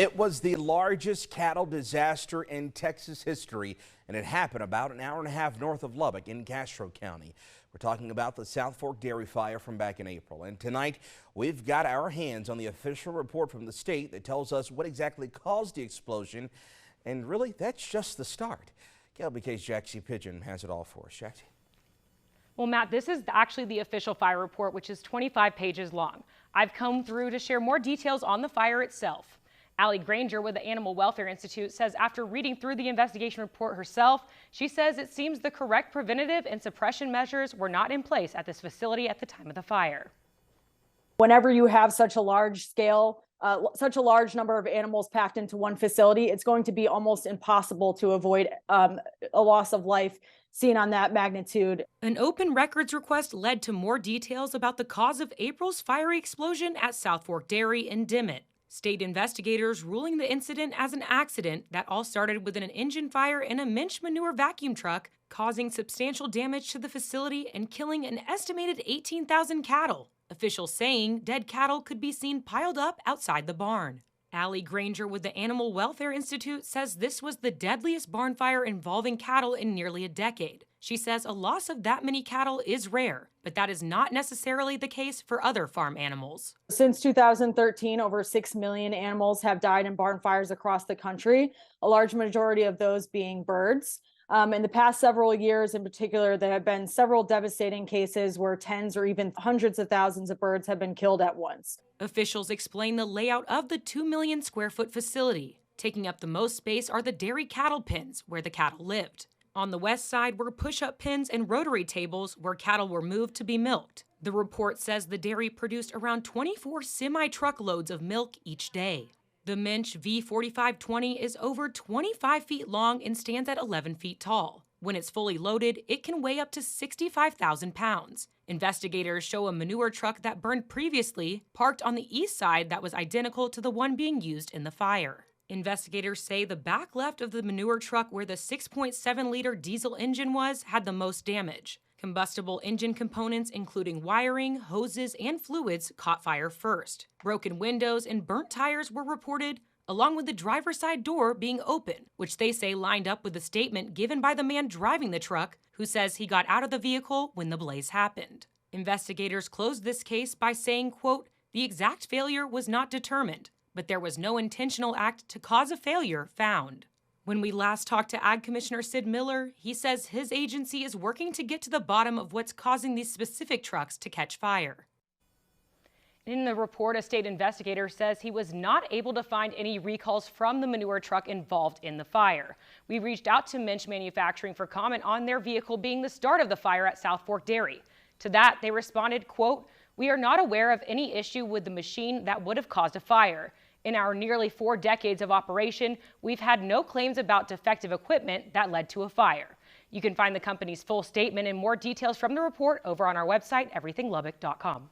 It was the largest cattle disaster in Texas history, and it happened about an hour and a half north of Lubbock in Castro County. We're talking about the South Fork Dairy Fire from back in April. And tonight, we've got our hands on the official report from the state that tells us what exactly caused the explosion. And really, that's just the start. KLBK's Jaxie Pigeon has it all for us. Jaxie. Well, Matt, this is actually the official fire report, which is 25 pages long. I've come through to share more details on the fire itself. Allie Granger with the Animal Welfare Institute says after reading through the investigation report herself, she says it seems the correct preventative and suppression measures were not in place at this facility at the time of the fire. Whenever you have such a large scale, such a large number of animals packed into one facility, it's going to be almost impossible to avoid a loss of life seen on that magnitude. An open records request led to more details about the cause of April's fiery explosion at South Fork Dairy in Dimmitt. State investigators ruling the incident as an accident that all started with an engine fire in a Minch manure vacuum truck, causing substantial damage to the facility and killing an estimated 18,000 cattle. Officials saying dead cattle could be seen piled up outside the barn. Allie Granger with the Animal Welfare Institute says this was the deadliest barn fire involving cattle in nearly a decade. She says a loss of that many cattle is rare, but that is not necessarily the case for other farm animals. Since 2013, over 6 million animals have died in barn fires across the country, a large majority of those being birds. In the past several years in particular, there have been several devastating cases where tens or even hundreds of thousands of birds have been killed at once. Officials explain the layout of the 2 million square foot facility. Taking up the most space are the dairy cattle pens where the cattle lived. On the west side were push-up pens and rotary tables where cattle were moved to be milked. The report says the dairy produced around 24 semi-truckloads of milk each day. The Minch V4520 is over 25 feet long and stands at 11 feet tall. When it's fully loaded, it can weigh up to 65,000 pounds. Investigators show a manure truck that burned previously, parked on the east side that was identical to the one being used in the fire. Investigators say the back left of the manure truck where the 6.7-liter diesel engine was had the most damage. Combustible engine components, including wiring, hoses, and fluids, caught fire first. Broken windows and burnt tires were reported, along with the driver's side door being open, which they say lined up with the statement given by the man driving the truck, who says he got out of the vehicle when the blaze happened. Investigators closed this case by saying, quote, "The exact failure was not determined, but there was no intentional act to cause a failure found." When we last talked to Ag Commissioner Sid Miller, he says his agency is working to get to the bottom of what's causing these specific trucks to catch fire. In the report, a state investigator says he was not able to find any recalls from the manure truck involved in the fire. We reached out to Minch Manufacturing for comment on their vehicle being the start of the fire at South Fork Dairy. To that, they responded, quote, "We are not aware of any issue with the machine that would have caused a fire. In our nearly 4 decades of operation, we've had no claims about defective equipment that led to a fire." You can find the company's full statement and more details from the report over on our website, everythinglubbock.com.